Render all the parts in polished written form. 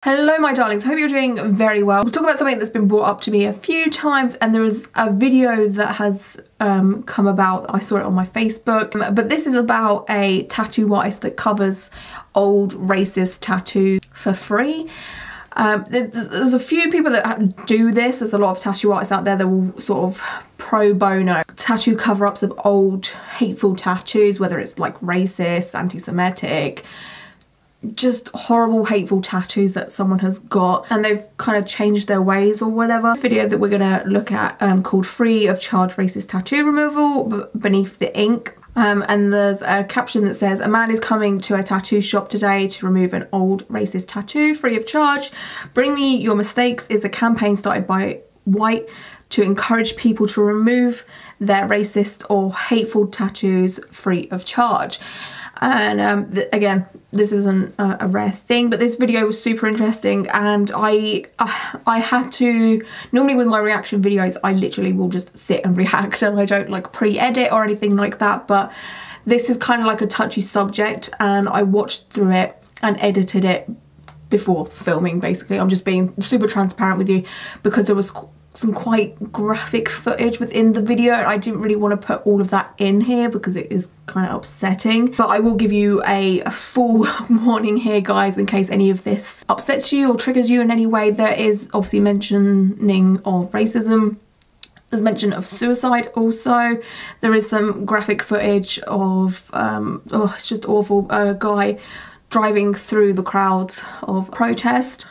Hello my darlings, hope you're doing very well. We'll talk about something that's been brought up to me a few times, and there is a video that has come about. I saw it on my Facebook, but this is about a tattoo artist that covers old racist tattoos for free. There's a few people that do this. There's a lot of tattoo artists out there that will sort of pro bono tattoo cover-ups of old hateful tattoos, whether it's like racist, anti-Semitic, just horrible hateful tattoos that someone has got and they've kind of changed their ways or whatever. This video that we're gonna look at called Free of Charge Racist Tattoo Removal Beneath the Ink. And there's a caption that says, "A man is coming to a tattoo shop today to remove an old racist tattoo free of charge. Bring Me Your Mistakes is a campaign started by White to encourage people to remove their racist or hateful tattoos free of charge." And again, this isn't a rare thing, but this video was super interesting, and I had to, normally with my reaction videos I literally will just sit and react and I don't like pre-edit or anything like that, but this is kind of like a touchy subject and I watched through it and edited it before filming. Basically, I'm just being super transparent with you because there was some quite graphic footage within the video and I didn't really want to put all of that in here because it is kind of upsetting. But I will give you a full warning here, guys, in case any of this upsets you or triggers you in any way. There is obviously mentioning of racism. There's mention of suicide also. There is some graphic footage of, oh, it's just awful, a guy driving through the crowds of protest,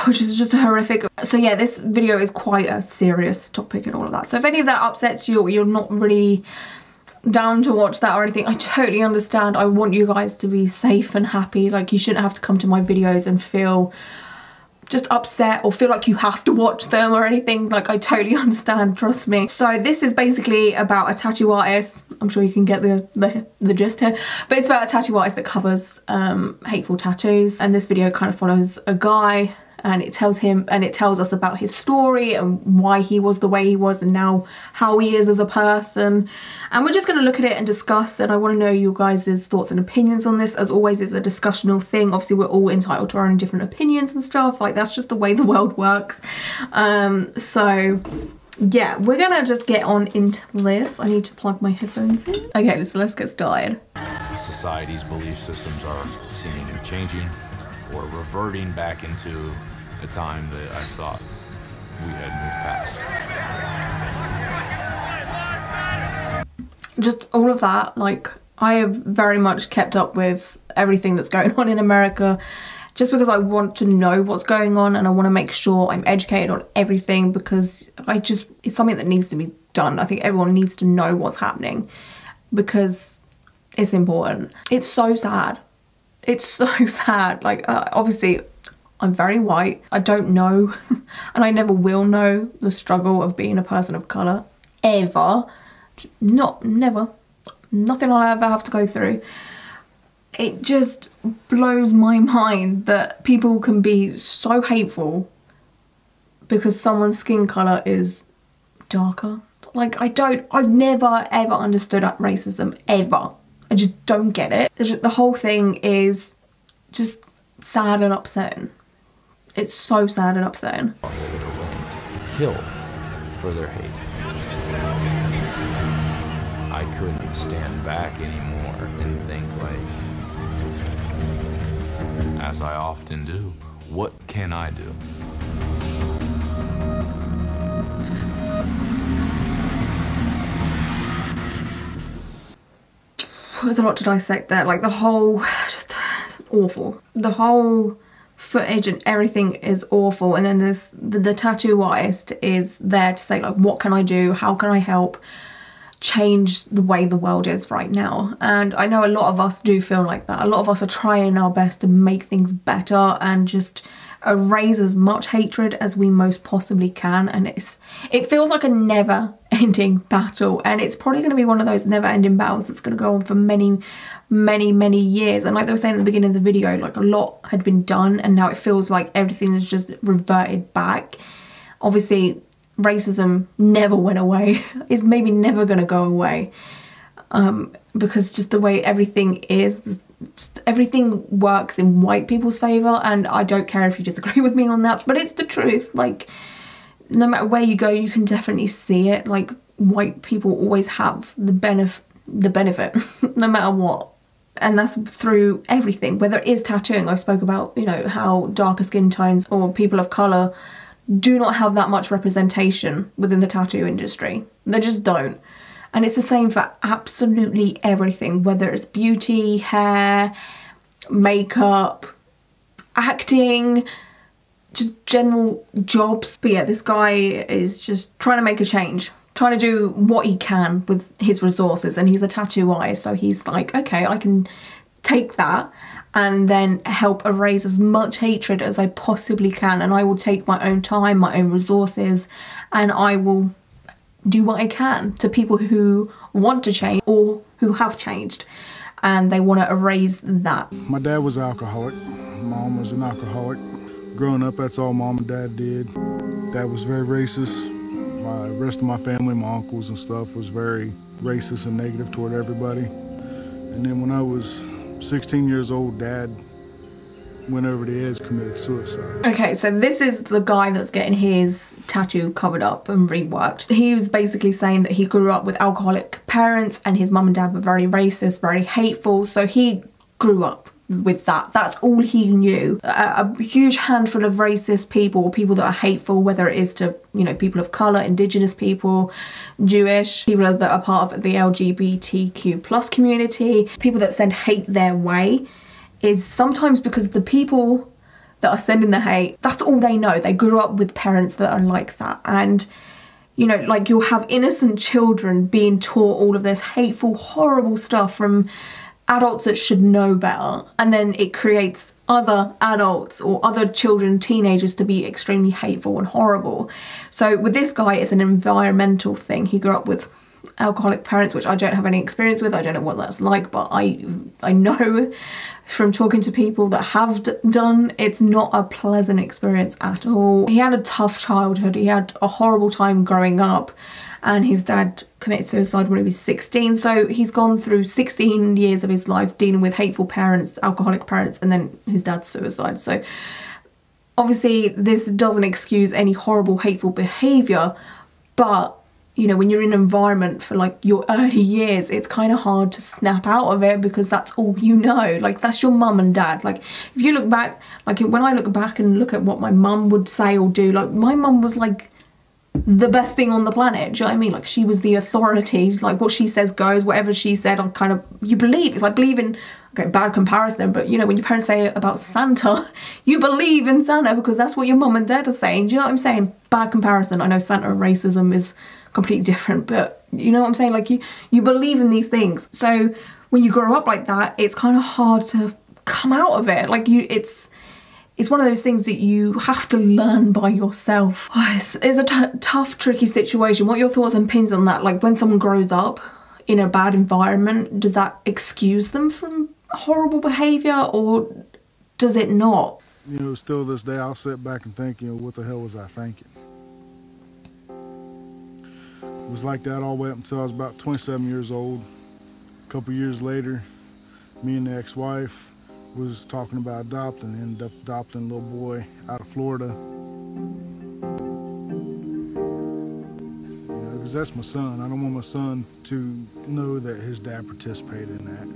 which is just horrific. So yeah, this video is quite a serious topic and all of that. So if any of that upsets you or you're not really down to watch that or anything, I totally understand. I want you guys to be safe and happy. Like, you shouldn't have to come to my videos and feel just upset or feel like you have to watch them or anything. Like, I totally understand, trust me. So this is basically about a tattoo artist. I'm sure you can get the gist here, but it's about a tattoo artist that covers hateful tattoos, and this video kind of follows a guy and it tells us about his story and why he was the way he was and now how he is as a person. And we're just going to look at it and discuss, and I want to know your guys' thoughts and opinions on this. As always, it's a discussional thing. Obviously, we're all entitled to our own different opinions and stuff. Like, that's just the way the world works. So yeah, we're gonna just get on into this. I need to plug my headphones in. Okay, so let's get started. Society's belief systems are seemingly changing or reverting back into a time that I thought we had moved past. Just all of that, like, I have very much kept up with everything that's going on in America just because I want to know what's going on and I want to make sure I'm educated on everything, because it's something that needs to be done. I think everyone needs to know what's happening because it's important. It's so sad. It's so sad. Like, obviously I'm very white. I don't know and I never will know the struggle of being a person of colour ever. Never. Nothing I'll ever have to go through. It just blows my mind that people can be so hateful because someone's skin colour is darker. Like, I've never ever understood racism, ever. I just don't get it. The whole thing is just sad and upsetting. It's so sad and upsetting. They were willing to kill for their hate. I couldn't stand back anymore and think, like, as I often do, what can I do? There's a lot to dissect there. Like, the whole, just awful. The whole footage and everything is awful, and then there's the tattoo artist is there to say, like, what can I do? How can I help change the way the world is right now? And I know a lot of us do feel like that. A lot of us are trying our best to make things better and just erase as much hatred as we most possibly can, and it feels like a never-ending battle, and it's probably going to be one of those never-ending battles that's going to go on for many years. And like they were saying at the beginning of the video, like, a lot had been done and now it feels like everything is just reverted back. Obviously racism never went away. It's maybe never going to go away, because just the way everything is, just everything works in white people's favour, and I don't care if you disagree with me on that, but it's the truth. Like, no matter where you go, you can definitely see it. Like, white people always have the benefit no matter what, and that's through everything, whether it is tattooing. I've spoke about, you know, how darker skin tones or people of colour do not have that much representation within the tattoo industry. They just don't. And it's the same for absolutely everything, whether it's beauty, hair, makeup, acting, just general jobs. But yeah, this guy is just trying to make a change, trying to do what he can with his resources, and he's a tattoo artist, so he's like, okay, I can take that and then help erase as much hatred as I possibly can, and I will take my own time, my own resources, and I will do what I can to people who want to change or who have changed and they want to erase that. My dad was an alcoholic, mom was an alcoholic. Growing up, that's all mom and dad did. Dad was very racist. The rest of my family, my uncles and stuff, was very racist and negative toward everybody. And then when I was 16 years old, Dad went over the edge, committed suicide. Okay, so this is the guy that's getting his tattoo covered up and reworked. He was basically saying that he grew up with alcoholic parents and his mum and dad were very racist, very hateful, so he grew up with that. That's all he knew. A huge handful of racist people, people that are hateful, whether it is to, you know, people of colour, indigenous people, Jewish, people that are part of the LGBTQ+ community, people that send hate their way, is sometimes because the people that are sending the hate, that's all they know. They grew up with parents that are like that. And, you know, like, you'll have innocent children being taught all of this hateful, horrible stuff from adults that should know better, and then it creates other adults or other children, teenagers, to be extremely hateful and horrible. So with this guy, it's an environmental thing. He grew up with alcoholic parents, which I don't have any experience with. I don't know what that's like, but I know from talking to people that have done, it's not a pleasant experience at all. He had a tough childhood. He had a horrible time growing up, and his dad committed suicide when he was 16. So he's gone through 16 years of his life dealing with hateful parents, alcoholic parents, and then his dad's suicide. So obviously this doesn't excuse any horrible, hateful behaviour, but, you know, when you're in an environment for like your early years, it's kind of hard to snap out of it because that's all you know. Like, that's your mum and dad. Like, if you look back, like when I look back and look at what my mum would say or do, like, my mum was like the best thing on the planet. Do you know what I mean? Like, she was the authority. Like, what she says goes. Whatever she said, I kind of, you believe. It's like believing, okay, bad comparison, but you know, when your parents say about Santa, you believe in Santa because that's what your mum and dad are saying. Do you know what I'm saying? Bad comparison. I know Santa and racism is completely different, but you know what I'm saying? Like, you believe in these things. So when you grow up like that, it's kind of hard to come out of it. Like, it's one of those things that you have to learn by yourself. Oh, it's a tough, tricky situation. What are your thoughts and opinions on that? Like, when someone grows up in a bad environment, does that excuse them from horrible behaviour, or does it not? You know, still this day, I'll sit back and think, you know, what the hell was I thinking? It was like that all the way up until I was about 27 years old. A couple years later, me and the ex-wife was talking about adopting, ended up adopting a little boy out of Florida. You know, because that's my son. I don't want my son to know that his dad participated in that.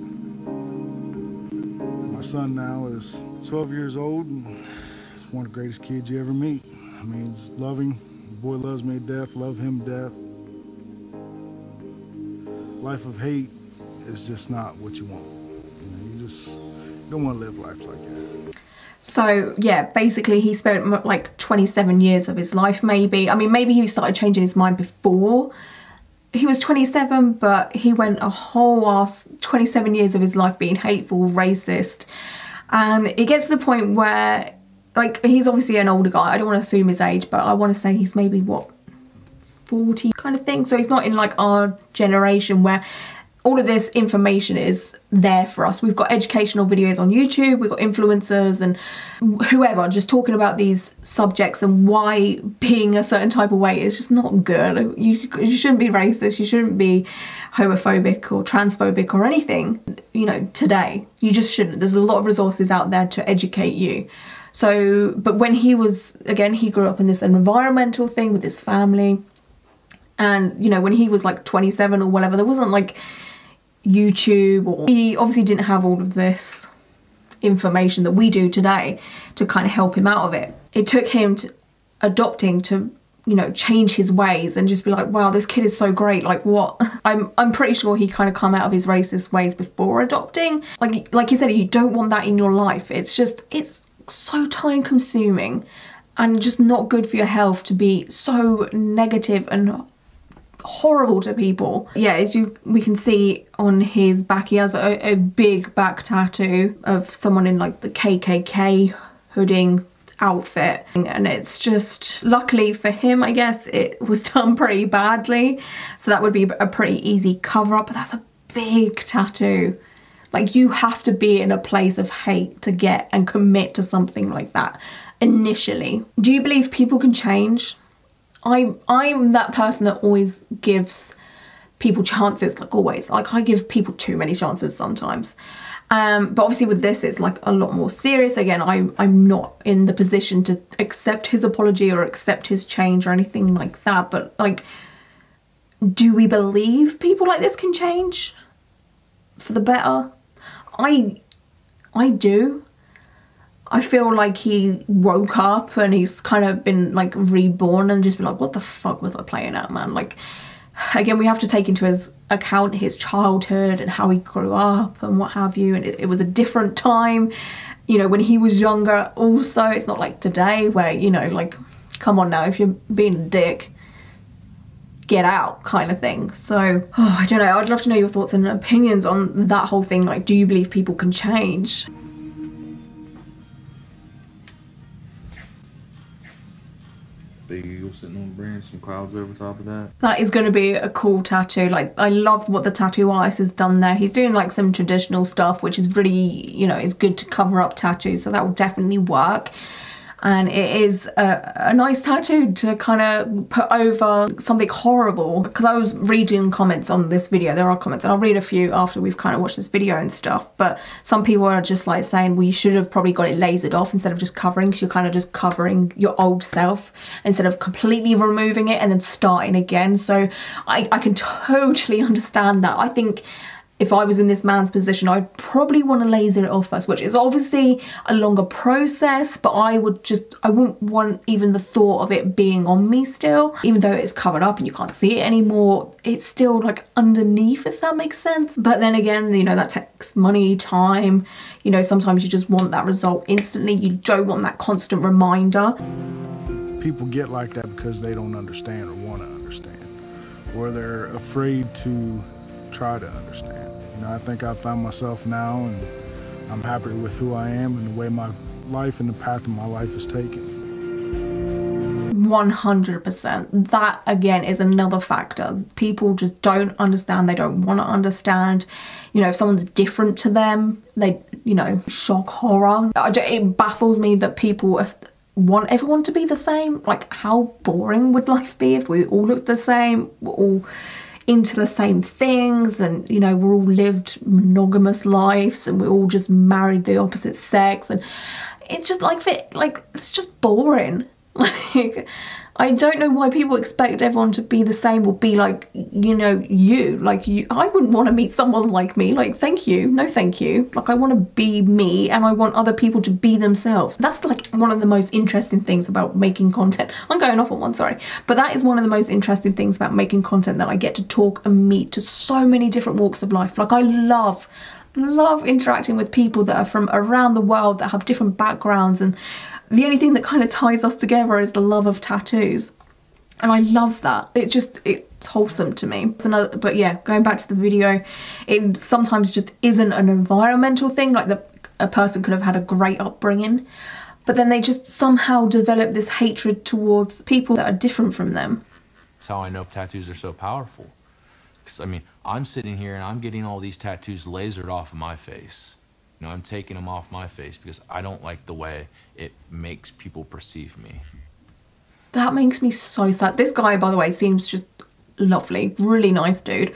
My son now is 12 years old and he's one of the greatest kids you ever meet. I mean, he's loving. The boy loves me to death, love him to death. Life of hate is just not what you want. You know, you don't want to live life like that. So yeah, basically he spent like 27 years of his life, maybe. I mean, maybe he started changing his mind before he was 27, but he went a whole ass 27 years of his life being hateful, racist. And it gets to the point where, like, he's obviously an older guy. I don't want to assume his age, but I want to say he's maybe, what, 40 kind of thing. So he's not in like our generation where all of this information is there for us. We've got educational videos on YouTube, we've got influencers and whoever just talking about these subjects and why being a certain type of way is just not good. You shouldn't be racist, you shouldn't be homophobic or transphobic or anything, you know, today. You just shouldn't. There's a lot of resources out there to educate you. So, but when he was, again, he grew up in this environmental thing with his family. And, you know, when he was like 27 or whatever, there wasn't like YouTube, or he obviously didn't have all of this information that we do today to kind of help him out of it. It took him adopting to, you know, change his ways and just be like, wow, this kid is so great, like what? I'm pretty sure he kind of come out of his racist ways before adopting. Like you said, you don't want that in your life. It's just, it's so time consuming and just not good for your health to be so negative and horrible to people. Yeah, as we can see on his back, he has a big back tattoo of someone in like the KKK hooding outfit, and it's just, luckily for him, I guess, it was done pretty badly, so that would be a pretty easy cover up. But that's a big tattoo. Like, you have to be in a place of hate to get and commit to something like that initially. Do you believe people can change? I'm that person that always gives people chances, like always. Like, I give people too many chances sometimes. But obviously with this, it's like a lot more serious. Again, I'm not in the position to accept his apology or accept his change or anything like that. But like, do we believe people like this can change for the better? I do. I feel like he woke up and he's kind of been like reborn and just been like, what the fuck was I playing at, man? Like, again, we have to take into his account his childhood and how he grew up and what have you. And it was a different time, you know, when he was younger also. It's not like today where, you know, like, come on now, if you're being a dick, get out kind of thing. So, I don't know. I'd love to know your thoughts and opinions on that whole thing. Like, do you believe people can change? Big eagle sitting on the branch, some clouds over top of that. That is going to be a cool tattoo. Like, I love what the tattoo artist has done there. He's doing like some traditional stuff, which is really, you know, it's good to cover up tattoos, so that will definitely work. And it is a nice tattoo to kind of put over something horrible. Because I was reading comments on this video, there are comments, and I'll read a few after we've kind of watched this video and stuff, but some people are just like saying, well, you should have probably got it lasered off instead of just covering, because you're kind of just covering your old self instead of completely removing it and then starting again. So I can totally understand that. I think if I was in this man's position, I'd probably want to laser it off first, which is obviously a longer process, but I wouldn't want even the thought of it being on me still. Even though it's covered up and you can't see it anymore, it's still like underneath, if that makes sense. But then again, you know, that takes money, time, you know, sometimes you just want that result instantly. You don't want that constant reminder. People get like that because they don't understand or want to understand, or they're afraid to try to understand. You know, I think I found myself now, and I'm happy with who I am and the way my life and the path of my life is taken. 100%. That again is another factor. People just don't understand. They don't want to understand. You know, if someone's different to them, they, you know, shock, horror. It baffles me that people want everyone to be the same. Like, how boring would life be if we all looked the same? We're all into the same things, and you know, we're all lived monogamous lives and we all just married the opposite sex, and it's just like it's just boring. Like, I don't know why people expect everyone to be the same or be like, you know, I wouldn't want to meet someone like me. Like, thank you, no thank you. Like, I want to be me and I want other people to be themselves. That's like one of the most interesting things about making content. I'm going off on one, sorry. But that is one of the most interesting things about making content, that I get to talk and meet to so many different walks of life. Like, I love interacting with people that are from around the world, that have different backgrounds, and the only thing that kind of ties us together is the love of tattoos. And I love that. It's wholesome to me. But yeah, going back to the video, it sometimes just isn't an environmental thing. Like, a person could have had a great upbringing, but then they just somehow develop this hatred towards people that are different from them. That's how I know tattoos are so powerful. Because, I mean, I'm sitting here and I'm getting all these tattoos lasered off of my face. You know, I'm taking them off my face because I don't like the way it makes people perceive me. That makes me so sad. This guy, by the way, seems just lovely, really nice dude.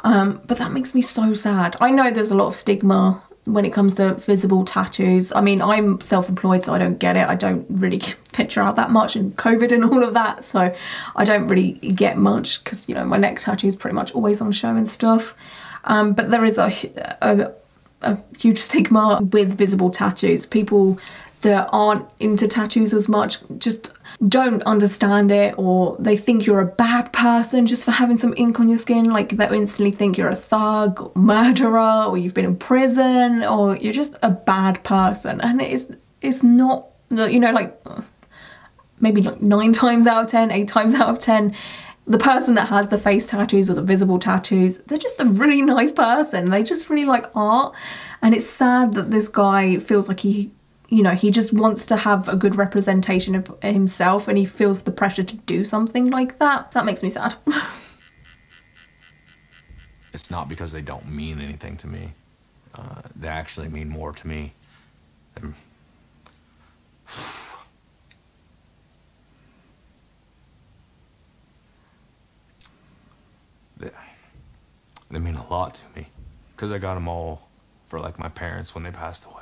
But that makes me so sad. I know there's a lot of stigma when it comes to visible tattoos. I mean, I'm self-employed, so I don't get it. I don't really picture out that much, and COVID and all of that, so I don't really get much because, you know, my neck tattoo is pretty much always on show and stuff. But there is a huge stigma with visible tattoos. People that aren't into tattoos as much just don't understand it, or they think you're a bad person just for having some ink on your skin. Like, they instantly think you're a thug, or murderer, or you've been in prison, or you're just a bad person. And it's not, you know, like maybe like 9 times out of 10, 8 times out of 10, the person that has the face tattoos or the visible tattoos, they're just a really nice person. They just really like art. And it's sad that this guy feels like he, you know, he just wants to have a good representation of himself, and he feels the pressure to do something like that. That makes me sad. It's not because they don't mean anything to me. They actually mean more to me than... They mean a lot to me, because I got them all for like my parents when they passed away.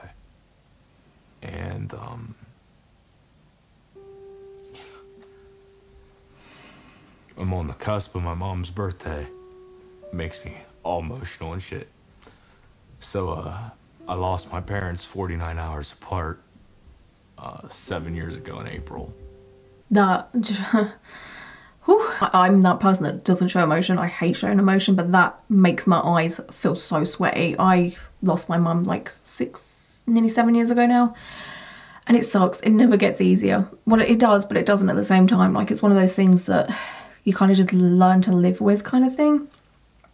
And I'm on the cusp of my mom's birthday. It makes me all emotional and shit. So I lost my parents 49 hours apart 7 years ago in April. That whew, I'm that person that doesn't show emotion. I hate showing emotion, but that makes my eyes feel so sweaty. I lost my mum like nearly 7 years ago now, and it sucks. It never gets easier. Well, it does, but it doesn't at the same time. Like, it's one of those things that you kind of just learn to live with, kind of thing.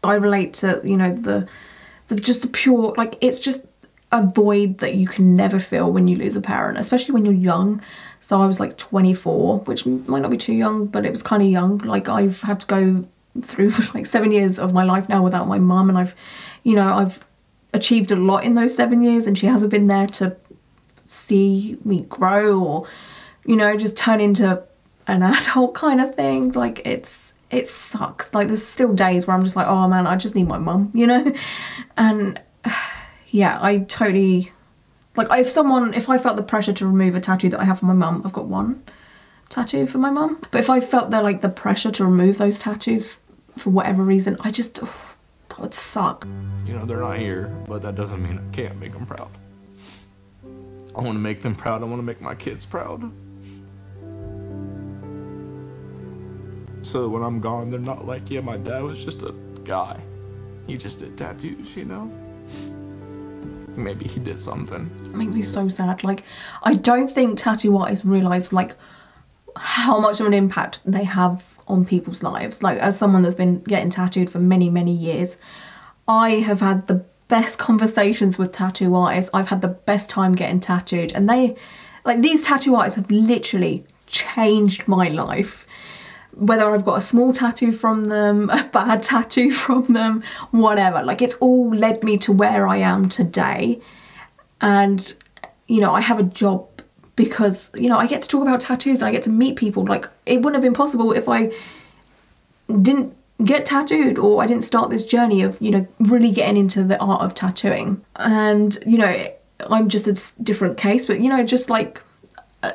I relate to, you know, the pure, like, it's just a void that you can never feel when you lose a parent, especially when you're young. So I was like 24, which might not be too young, but it was kind of young. Like, I've had to go through like 7 years of my life now without my mum, and I've achieved a lot in those 7 years, and she hasn't been there to see me grow or, you know, just turn into an adult kind of thing. Like, it sucks. Like, there's still days where I'm just like, oh man, I just need my mum, you know? And yeah, I totally, like, if I felt the pressure to remove a tattoo that I have for my mum, I've got one tattoo for my mum, but if I felt the pressure to remove those tattoos for whatever reason, I just, that would suck. You know, they're not here, but that doesn't mean I can't make them proud. I want to make them proud. I want to make my kids proud. So that when I'm gone, they're not like, yeah, my dad was just a guy. He just did tattoos, you know? Maybe he did something. It makes me so sad. Like, I don't think tattoo artists realise, like, how much of an impact they have on people's lives. Like, as someone that's been getting tattooed for many, many years, I have had the best conversations with tattoo artists. I've had the best time getting tattooed, and these tattoo artists have literally changed my life. Whether I've got a small tattoo from them, a bad tattoo from them, whatever. Like, it's all led me to where I am today. And, you know, I have a job because, you know, I get to talk about tattoos and I get to meet people. Like, it wouldn't have been possible if I didn't get tattooed, or I didn't start this journey of, you know, really getting into the art of tattooing. And, you know, I'm just a different case, but, you know, just like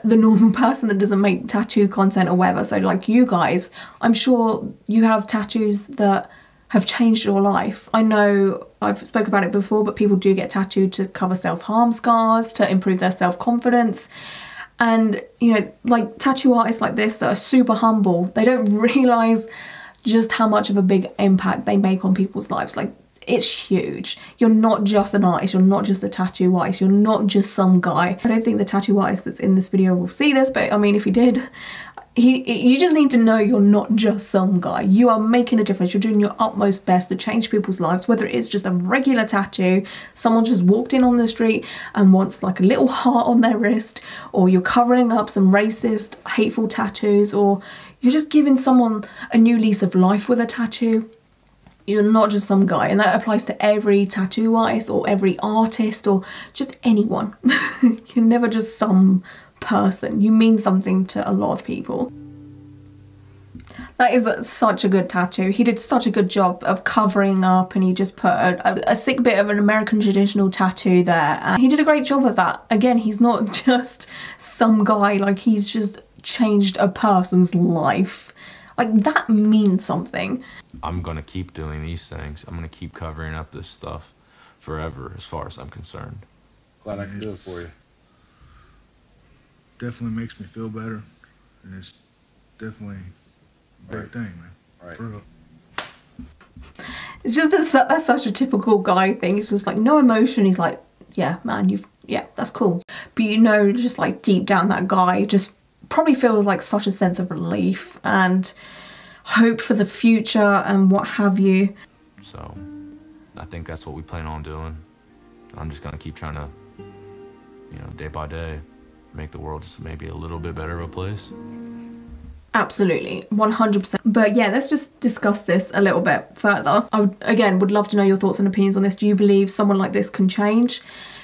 the normal person that doesn't make tattoo content or whatever. So like you guys, I'm sure you have tattoos that have changed your life. I know I've spoke about it before, but people do get tattooed to cover self-harm scars, to improve their self-confidence. And, you know, like tattoo artists like this that are super humble, they don't realise just how much of a big impact they make on people's lives. Like, it's huge. You're not just an artist, you're not just a tattoo artist, you're not just some guy. I don't think the tattoo artist that's in this video will see this, but I mean, if he did, you just need to know you're not just some guy. You are making a difference. You're doing your utmost best to change people's lives, whether it is just a regular tattoo, someone just walked in on the street and wants like a little heart on their wrist, or you're covering up some racist, hateful tattoos, or you're just giving someone a new lease of life with a tattoo. You're not just some guy, and that applies to every tattoo artist or every artist or just anyone. You're never just some person. You mean something to a lot of people. That is such a good tattoo. He did such a good job of covering up, and he just put a sick bit of an American traditional tattoo there. And he did a great job of that. Again, he's not just some guy, like he's just changed a person's life. Like that means something. I'm gonna keep doing these things. I'm gonna keep covering up this stuff forever as far as I'm concerned. Glad I can do it for you. Definitely makes me feel better, and it's definitely a big thing, man. Right. For real. It's just that's such a typical guy thing. It's just like no emotion. He's like, yeah, man, yeah, that's cool. But you know, just like deep down, that guy just probably feels like such a sense of relief and hope for the future and what have you. So I think that's what we plan on doing. I'm just gonna keep trying to, you know, day by day, make the world just maybe a little bit better of a place. Absolutely, 100%. But yeah, let's just discuss this a little bit further. I would love to know your thoughts and opinions on this. Do you believe someone like this can change?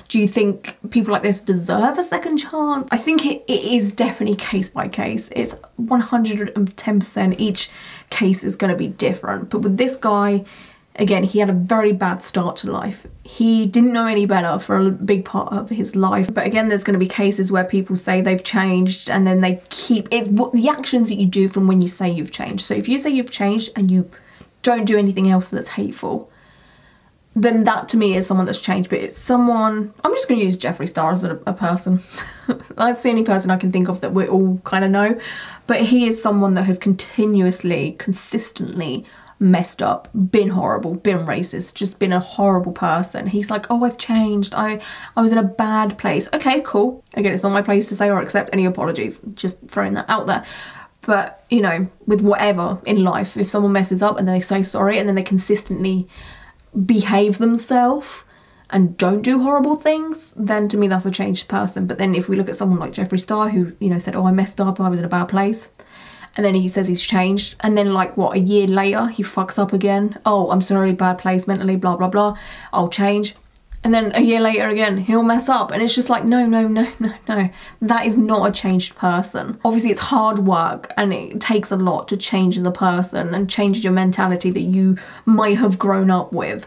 Do you think people like this deserve a second chance? I think it is definitely case by case. It's 110%. Each case is going to be different. But with this guy, again, he had a very bad start to life. He didn't know any better for a big part of his life. But again, there's going to be cases where people say they've changed and then they keep... It's what the actions that you do from when you say you've changed. So if you say you've changed and you don't do anything else that's hateful, then that to me is someone that's changed. But it's someone... I'm just going to use Jeffree Star as a person. That's the only person I can think of that we all kind of know. But he is someone that has continuously, consistently messed up, been horrible, been racist, just been a horrible person. He's like, oh, I've changed. I was in a bad place. Okay, cool. Again, it's not my place to say or accept any apologies. Just throwing that out there. But, you know, with whatever in life, if someone messes up and they say sorry and then they consistently behave themselves and don't do horrible things, then to me that's a changed person. But then if we look at someone like Jeffree Star, who, you know, said, oh, I messed up, I was in a bad place, and then he says he's changed, and then like what, a year later he fucks up again. Oh, I'm sorry, bad place mentally, blah blah blah, I'll change. And then a year later again he'll mess up, and it's just like no, that is not a changed person. Obviously it's hard work and it takes a lot to change as a person and change your mentality that you might have grown up with,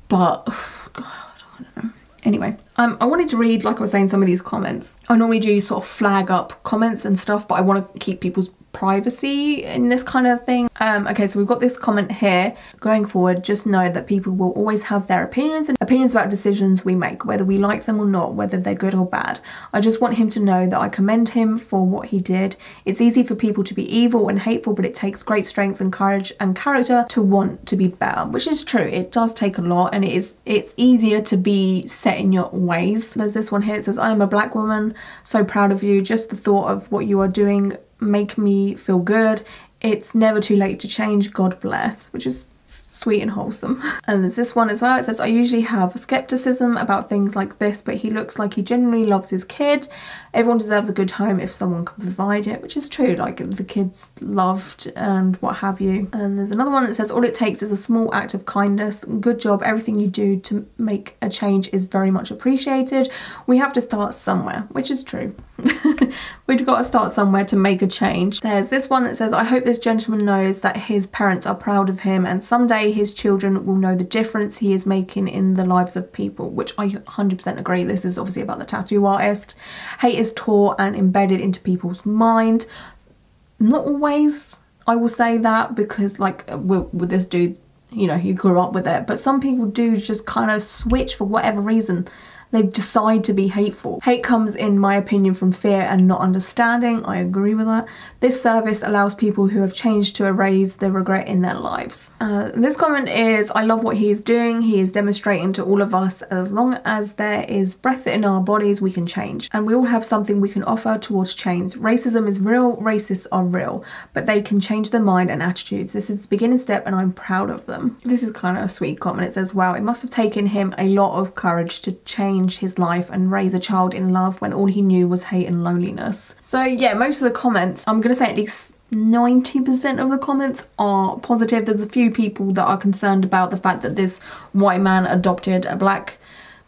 but God, I don't know. Anyway, I wanted to read, like I was saying, some of these comments. I normally do sort of flag up comments and stuff, but I want to keep people's privacy in this kind of thing. Okay, so we've got this comment here. Going forward, just know that people will always have their opinions and opinions about decisions we make, whether we like them or not, whether they're good or bad. I just want him to know that I commend him for what he did. It's easy for people to be evil and hateful, but it takes great strength and courage and character to want to be better, which is true. It does take a lot, and it's easier to be set in your ways. There's this one here. It says, I am a black woman, so proud of you. Just the thought of what you are doing make me feel good. It's never too late to change. God bless, which is sweet and wholesome. And there's this one as well. It says, I usually have skepticism about things like this, but he looks like he genuinely loves his kid. Everyone deserves a good home if someone can provide it, which is true. Like, the kid's loved and what have you. And there's another one that says, all it takes is a small act of kindness. Good job. Everything you do to make a change is very much appreciated. We have to start somewhere, which is true. We've got to start somewhere to make a change. There's this one that says, I hope this gentleman knows that his parents are proud of him and someday his children will know the difference he is making in the lives of people, which I 100% agree. This is obviously about the tattoo artist. Hate is taught and embedded into people's mind. Not always, I will say that, because like with this dude, you know, he grew up with it, but some people do just kind of switch for whatever reason. They decide to be hateful. Hate comes, in my opinion, from fear and not understanding. I agree with that. This service allows people who have changed to erase the regret in their lives. This comment is, I love what he is doing. He is demonstrating to all of us, as long as there is breath in our bodies, we can change. And we all have something we can offer towards change. Racism is real, racists are real, but they can change their mind and attitudes. This is the beginning step and I'm proud of them. This is kind of a sweet comment. It says, wow, it must have taken him a lot of courage to change his life and raise a child in love when all he knew was hate and loneliness. So yeah, most of the comments, I'm gonna say at least 90% of the comments are positive. There's a few people that are concerned about the fact that this white man adopted a black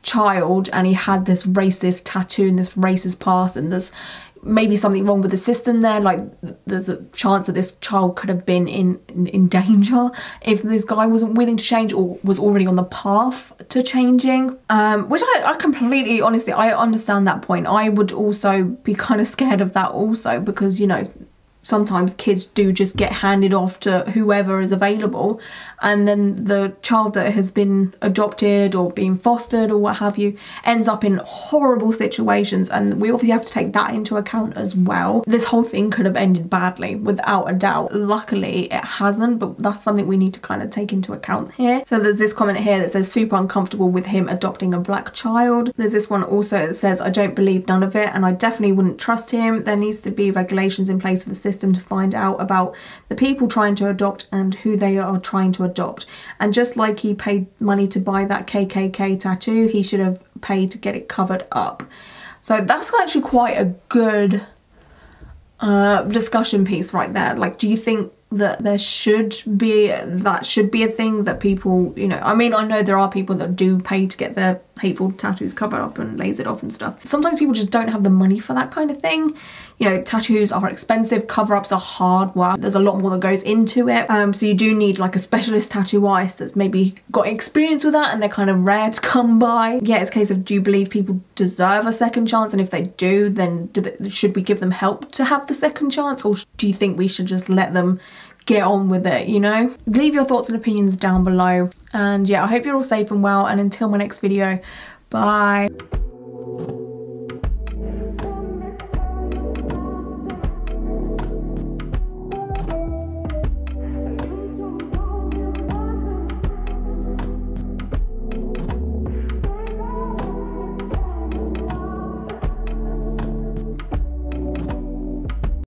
child and he had this racist tattoo and this racist past, and there's maybe something wrong with the system there. Like, there's a chance that this child could have been in danger if this guy wasn't willing to change or was already on the path to changing, which I completely, honestly, I understand that point. I would also be kind of scared of that also, because, you know, sometimes kids do just get handed off to whoever is available, and then the child that has been adopted or being fostered or what have you ends up in horrible situations, and we obviously have to take that into account as well. This whole thing could have ended badly, without a doubt. Luckily it hasn't, but that's something we need to kind of take into account here. So there's this comment here that says super uncomfortable with him adopting a black child. There's this one also that says, I don't believe none of it and I definitely wouldn't trust him. There needs to be regulations in place for the system to find out about the people trying to adopt and who they are trying to adopt. And just like he paid money to buy that KKK tattoo, he should have paid to get it covered up. So that's actually quite a good discussion piece right there. Like, do you think that there should be a thing that people, you know, I mean, I know there are people that do pay to get their hateful tattoos covered up and lasered off and stuff. Sometimes people just don't have the money for that kind of thing. You know, tattoos are expensive, cover-ups are hard work, there's a lot more that goes into it, so you do need like a specialist tattoo artist that's maybe got experience with that, and they're kind of rare to come by. Yeah, it's a case of, do you believe people deserve a second chance, and if they do, then should we give them help to have the second chance, or do you think we should just let them get on with it, you know? Leave your thoughts and opinions down below, and yeah, I hope you're all safe and well, and until my next video, bye.